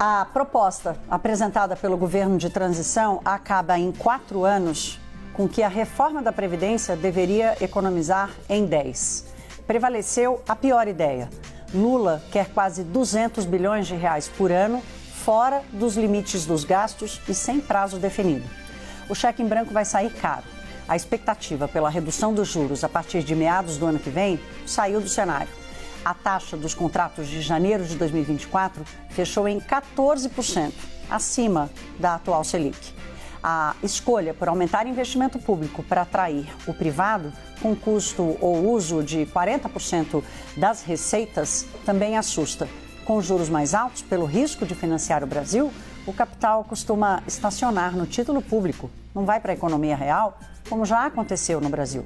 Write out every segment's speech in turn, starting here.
A proposta apresentada pelo governo de transição acaba em 4 anos com que a reforma da Previdência deveria economizar em 10. Prevaleceu a pior ideia. Lula quer quase 200 bilhões de reais por ano, fora dos limites dos gastos e sem prazo definido. O cheque em branco vai sair caro. A expectativa pela redução dos juros a partir de meados do ano que vem saiu do cenário. A taxa dos contratos de janeiro de 2024 fechou em 14%, acima da atual Selic. A escolha por aumentar investimento público para atrair o privado, com custo ou uso de 40% das receitas, também assusta. Com juros mais altos, pelo risco de financiar o Brasil, o capital costuma estacionar no título público, não vai para a economia real, como já aconteceu no Brasil.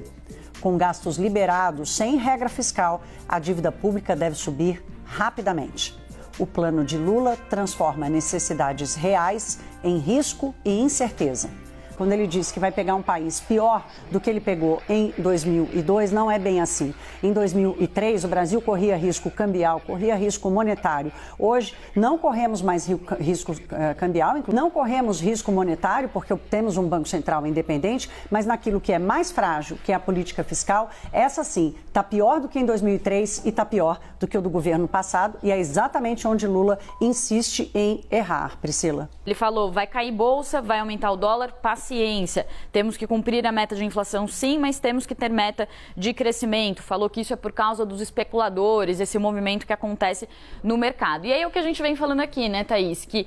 Com gastos liberados sem regra fiscal, a dívida pública deve subir rapidamente. O plano de Lula transforma necessidades reais em risco e incerteza. Quando ele diz que vai pegar um país pior do que ele pegou em 2002, não é bem assim. Em 2003, o Brasil corria risco cambial, corria risco monetário. Hoje, não corremos mais risco cambial, não corremos risco monetário, porque temos um Banco Central independente, mas naquilo que é mais frágil, que é a política fiscal, essa sim, está pior do que em 2003 e está pior do que o do governo passado, e é exatamente onde Lula insiste em errar, Priscila. Ele falou, vai cair bolsa, vai aumentar o dólar, paciência. Temos que cumprir a meta de inflação, sim, mas temos que ter meta de crescimento. Falou que isso é por causa dos especuladores, esse movimento que acontece no mercado. E aí o que a gente vem falando aqui, né, Thaís? Que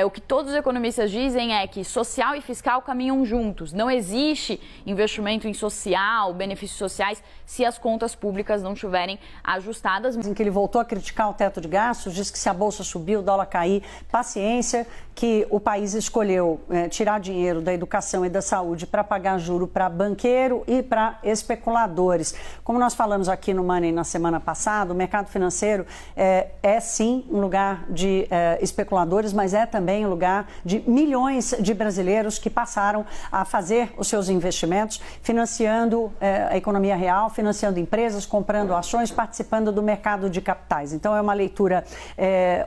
o que todos os economistas dizem é que social e fiscal caminham juntos. Não existe investimento em social, benefícios sociais, se as contas públicas não estiverem ajustadas. Em que ele voltou a criticar o teto de gastos, diz que se a bolsa subir, o dólar cair, paciência, que o país escolheu tirar dinheiro da educação e da saúde para pagar juro para banqueiro e para especuladores. Como nós falamos aqui no Money na semana passada, o mercado financeiro é sim um lugar de especuladores, mas é também um lugar de milhões de brasileiros que passaram a fazer os seus investimentos, financiando a economia real, financiando empresas, comprando ações, participando do mercado de capitais. Então é uma leitura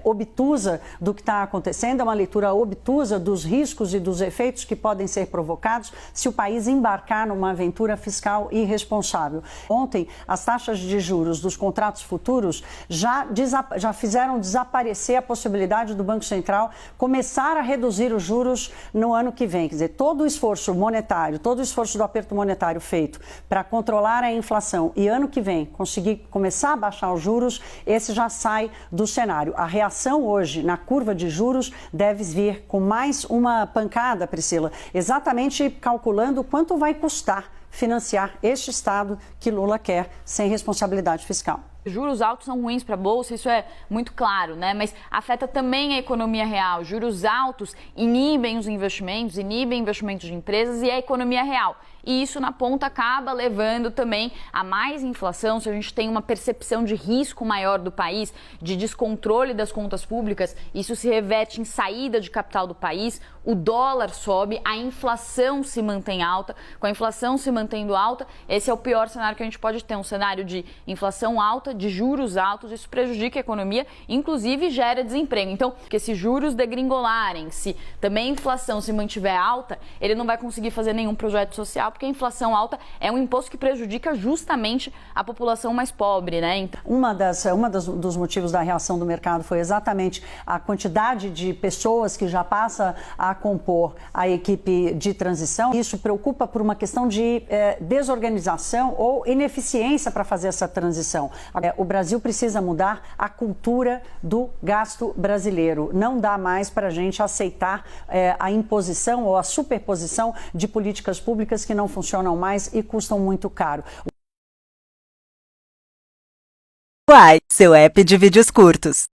obtusa do que está acontecendo, é uma leitura obtusa dos riscos e dos efeitos que podem ser provocados se o país embarcar numa aventura fiscal irresponsável. Ontem, as taxas de juros dos contratos futuros já fizeram desaparecer a possibilidade do Banco Central começar a reduzir os juros no ano que vem. Quer dizer, todo o esforço monetário, todo o esforço do aperto monetário feito para controlar a inflação e ano que vem conseguir começar a baixar os juros, esse já sai do cenário. A reação hoje na curva de juros deve vir com mais uma pancada, Priscila, exatamente calculando quanto vai custar financiar este Estado que Lula quer sem responsabilidade fiscal. Juros altos são ruins para a Bolsa, isso é muito claro, né? Mas afeta também a economia real. Juros altos inibem os investimentos, inibem investimentos de empresas e a economia real. E isso, na ponta, acaba levando também a mais inflação. Se a gente tem uma percepção de risco maior do país, de descontrole das contas públicas, isso se reverte em saída de capital do país, o dólar sobe, a inflação se mantém alta. Com a inflação se mantendo alta, esse é o pior cenário que a gente pode ter, um cenário de inflação alta, de juros altos, isso prejudica a economia, inclusive gera desemprego. Então, porque se juros degringolarem, se também a inflação se mantiver alta, ele não vai conseguir fazer nenhum projeto social, porque a inflação alta é um imposto que prejudica justamente a população mais pobre, né? Então... dos motivos da reação do mercado foi exatamente a quantidade de pessoas que já passa a compor a equipe de transição. Isso preocupa por uma questão de desorganização ou ineficiência para fazer essa transição. O Brasil precisa mudar a cultura do gasto brasileiro. Não dá mais para a gente aceitar a imposição ou a superposição de políticas públicas que não funcionam mais e custam muito caro. Uai, seu app de vídeos curtos.